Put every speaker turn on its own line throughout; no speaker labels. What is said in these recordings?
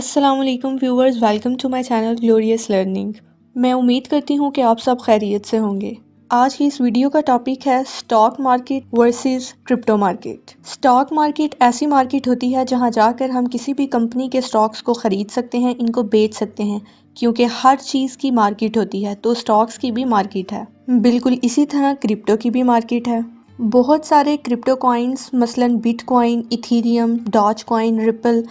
अस्सलामुअलैकुम viewers, welcome to my channel glorious learning. मैं उम्मीद करती हूँ कि आप सब खैरियत से होंगे। आज की इस वीडियो का टॉपिक है stock market versus crypto market. Stock market ऐसी मार्केट होती है जहाँ जाकर हम किसी भी कंपनी के स्टॉक्स को ख़रीद सकते हैं, इनको बेच सकते हैं, क्योंकि हर चीज़ की मार्केट होती है तो स्टॉक्स की भी मार्केट है। बिल्कुल इसी तरह क्रिप्टो की भी मार्केट है। बहुत सारे क्रिप्टो कॉइन्स मसलन Bitcoin, Ethereum, Dogecoin, Ripple,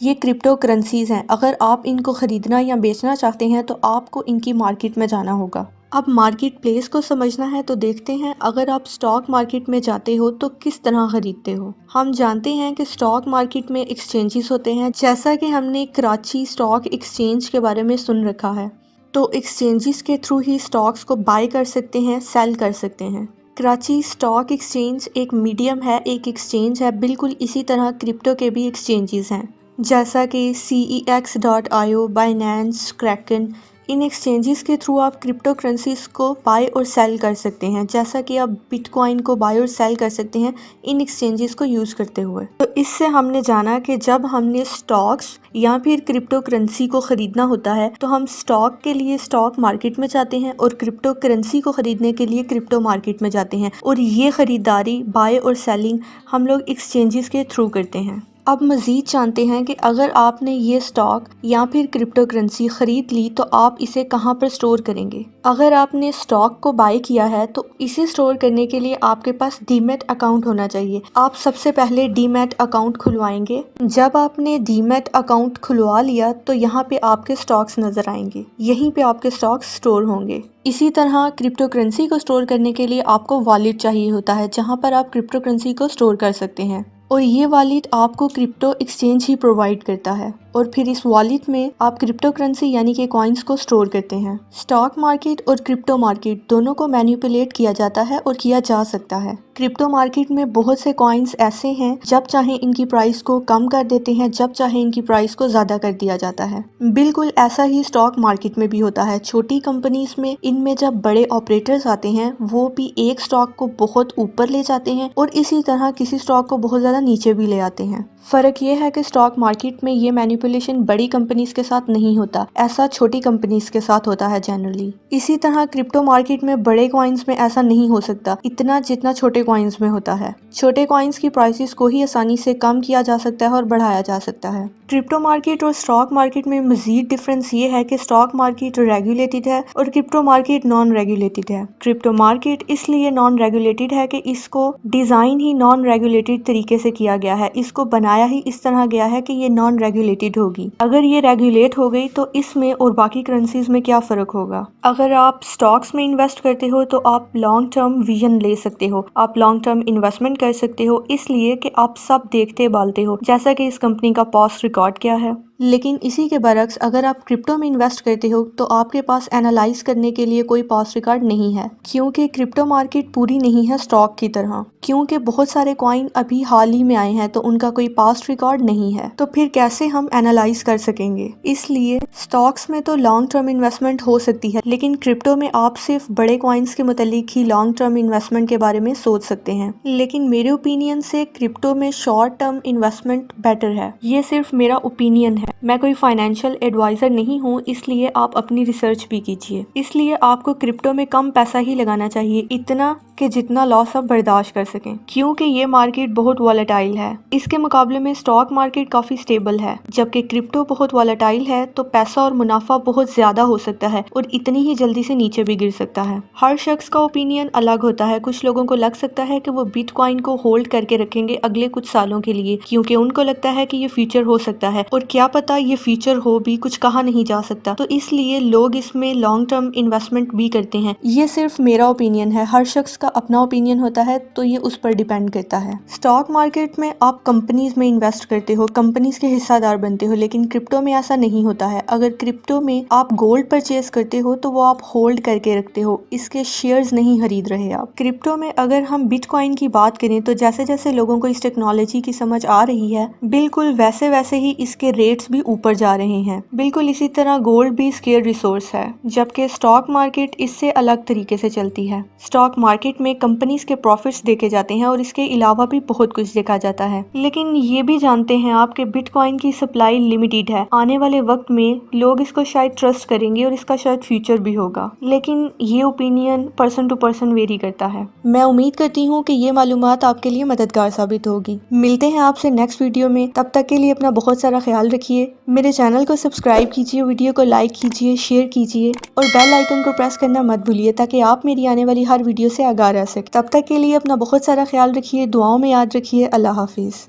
ये क्रिप्टो करेंसीज़ हैं। अगर आप इनको ख़रीदना या बेचना चाहते हैं तो आपको इनकी मार्केट में जाना होगा। अब मार्केट प्लेस को समझना है तो देखते हैं, अगर आप स्टॉक मार्केट में जाते हो तो किस तरह ख़रीदते हो। हम जानते हैं कि स्टॉक मार्केट में एक्सचेंजेस होते हैं, जैसा कि हमने कराची स्टॉक एक्सचेंज के बारे में सुन रखा है। तो एक्सचेंजेस के थ्रू ही स्टॉक्स को बाय कर सकते हैं, सेल कर सकते हैं। कराची स्टॉक एक्सचेंज एक मीडियम है, एक एक्सचेंज है। बिल्कुल इसी तरह क्रिप्टो के भी एक्सचेंजेस हैं, जैसा कि CEX.IO, बाइनेंस, क्रैकन। इन एक्सचेंजेस के थ्रू आप क्रिप्टो करेंसीज को बाय और सेल कर सकते हैं, जैसा कि आप बिटकॉइन को बाय और सेल कर सकते हैं इन एक्सचेंजेस को यूज़ करते हुए। तो इससे हमने जाना कि जब हमने स्टॉक्स या फिर क्रिप्टो करेंसी को ख़रीदना होता है तो हम स्टॉक के लिए स्टॉक मार्केट में जाते हैं और क्रिप्टो करेंसी को ख़रीदने के लिए क्रिप्टो मार्केट में जाते हैं, और ये ख़रीदारी बाय और सेलिंग हम लोग एक्सचेंजेस के थ्रू करते हैं। अब मज़ीद जानते हैं कि अगर आपने ये स्टॉक या फिर क्रिप्टो करेंसी ख़रीद ली तो आप इसे कहाँ पर स्टोर करेंगे। अगर आपने स्टॉक को बाय किया है तो इसे स्टोर करने के लिए आपके पास डीमैट अकाउंट होना चाहिए। आप सबसे पहले डीमैट अकाउंट खुलवाएंगे। जब आपने डीमैट अकाउंट खुलवा लिया तो यहाँ पे आपके स्टॉक्स नज़र आएंगे, यहीं पे आपके स्टॉक्स स्टोर होंगे। इसी तरह क्रिप्टो करेंसी को स्टोर करने के लिए आपको वॉलेट चाहिए होता है, जहाँ पर आप क्रिप्टो करेंसी को स्टोर कर सकते हैं, और ये वॉलेट आपको क्रिप्टो एक्सचेंज ही प्रोवाइड करता है। और फिर इस वॉलेट में आप क्रिप्टो करेंसी यानी कि कॉइन्स को स्टोर करते हैं। स्टॉक मार्केट और क्रिप्टो मार्केट दोनों को मैनिपुलेट किया जाता है और किया जा सकता है। क्रिप्टो मार्केट में बहुत से कॉइन्स ऐसे हैं, जब चाहे इनकी प्राइस को कम कर देते हैं, जब चाहे इनकी प्राइस को ज़्यादा कर दिया जाता है। बिल्कुल ऐसा ही स्टॉक मार्केट में भी होता है। छोटी कंपनीज में इनमें जब बड़े ऑपरेटर्स आते हैं वो भी एक स्टॉक को बहुत ऊपर ले जाते हैं और इसी तरह किसी स्टॉक को बहुत ज़्यादा नीचे भी ले आते हैं। फ़र्क ये है कि स्टॉक मार्केट में ये मैनिपुलेशन बड़ी कंपनीज के साथ नहीं होता, ऐसा छोटी कंपनीज के साथ होता है जनरली। इसी तरह क्रिप्टो मार्केट में बड़े कॉइन्स में ऐसा नहीं हो सकता इतना जितना छोटे कॉइन्स में होता है। छोटे कॉइन्स की प्राइसेस को ही आसानी से कम किया जा सकता है और बढ़ाया जा सकता है। क्रिप्टो मार्केट और स्टॉक मार्केट में मजीद डिफरेंस ये है कि स्टॉक मार्केट रेगुलेटेड है और क्रिप्टो मार्केट नॉन रेगुलेटेड है। क्रिप्टो मार्केट इसलिए नॉन रेगुलेटेड है कि इसको डिज़ाइन ही नॉन रेगुलेटेड तरीके से किया गया है, इसको बनाया ही इस तरह गया है कि ये नॉन रेगुलेटेड होगी। अगर ये रेगुलेट हो गई तो इसमें और बाकी करेंसीज में क्या फ़र्क होगा। अगर आप स्टॉक्स में इन्वेस्ट करते हो तो आप लॉन्ग टर्म विजन ले सकते हो, आप लॉन्ग टर्म इन्वेस्टमेंट कर सकते हो, इसलिए कि आप सब देखते बालते हो जैसा कि इस कंपनी का पास्ट रिकॉर्ड क्या है। लेकिन इसी के बरक्स अगर आप क्रिप्टो में इन्वेस्ट करते हो तो आपके पास एनालाइज करने के लिए कोई पास्ट रिकॉर्ड नहीं है, क्योंकि क्रिप्टो मार्केट पूरी नहीं है स्टॉक की तरह। क्योंकि बहुत सारे कॉइन अभी हाल ही में आए हैं तो उनका कोई पास्ट रिकॉर्ड नहीं है, तो फिर कैसे हम एनालाइज कर सकेंगे। इसलिए स्टॉक्स में तो लॉन्ग टर्म इन्वेस्टमेंट हो सकती है, लेकिन क्रिप्टो में आप सिर्फ बड़े कॉइन्स के मुतालिक ही लॉन्ग टर्म इन्वेस्टमेंट के बारे में सोच सकते हैं। लेकिन मेरे ओपिनियन से क्रिप्टो में शॉर्ट टर्म इन्वेस्टमेंट बेटर है। ये सिर्फ मेरा ओपिनियन है, मैं कोई फाइनेंशियल एडवाइज़र नहीं हूँ, इसलिए आप अपनी रिसर्च भी कीजिए। इसलिए आपको क्रिप्टो में कम पैसा ही लगाना चाहिए, इतना कि जितना लॉस आप बर्दाश्त कर सकें, क्योंकि ये मार्केट बहुत वॉलेटाइल है। इसके मुकाबले में स्टॉक मार्केट काफ़ी स्टेबल है, जबकि क्रिप्टो बहुत वॉलेटाइल है तो पैसा और मुनाफा बहुत ज़्यादा हो सकता है और इतनी ही जल्दी से नीचे भी गिर सकता है। हर शख्स का ओपिनियन अलग होता है। कुछ लोगों को लग सकता है कि वो बिटकॉइन को होल्ड करके रखेंगे अगले कुछ सालों के लिए, क्योंकि उनको लगता है कि ये फ्यूचर हो सकता है, और क्या पता ये फ्यूचर हो भी, कुछ कहा नहीं जा सकता। तो इसलिए लोग इसमें लॉन्ग टर्म इन्वेस्टमेंट भी करते हैं। ये सिर्फ मेरा ओपिनियन है, हर शख्स का अपना ओपिनियन होता है, तो ये उस पर डिपेंड करता है। स्टॉक मार्केट में आप कंपनीज में इन्वेस्ट करते हो, कंपनीज के हिस्सेदार बनते हो, लेकिन क्रिप्टो में ऐसा नहीं होता है। अगर क्रिप्टो में आप गोल्ड परचेज करते हो तो वो आप होल्ड करके रखते हो, इसके शेयर्स नहीं खरीद रहे आप। क्रिप्टो में अगर हम बिटकॉइन की बात करें तो जैसे जैसे लोगों को इस टेक्नोलॉजी की समझ आ रही है, बिल्कुल वैसे वैसे ही इसके रेट्स भी भी ऊपर जा रहे हैं। बिल्कुल इसी तरह गोल्ड भी स्केयर रिसोर्स है, जबकि स्टॉक मार्केट इससे अलग तरीके से चलती है। स्टॉक मार्केट में कंपनीज के प्रॉफिट्स देखे जाते हैं और इसके अलावा भी बहुत कुछ देखा जाता है। लेकिन ये भी जानते हैं आप कि बिटकॉइन की सप्लाई लिमिटेड है। आने वाले वक्त में लोग इसको शायद ट्रस्ट करेंगे और इसका शायद फ्यूचर भी होगा, लेकिन ये opinion person to person vary करता है। मैं उम्मीद करती हूँ कि ये मालूमात आपके लिए मददगार साबित होगी। मिलते हैं आपसे नेक्स्ट वीडियो में, तब तक के लिए अपना बहुत सारा ख्याल रखिए। मेरे चैनल को सब्सक्राइब कीजिए, वीडियो को लाइक कीजिए, शेयर कीजिए और बेल आइकन को प्रेस करना मत भूलिए ताकि आप मेरी आने वाली हर वीडियो से आगाह रह सकें। तब तक के लिए अपना बहुत सारा ख्याल रखिए, दुआओं में याद रखिए। अल्लाह हाफिज़।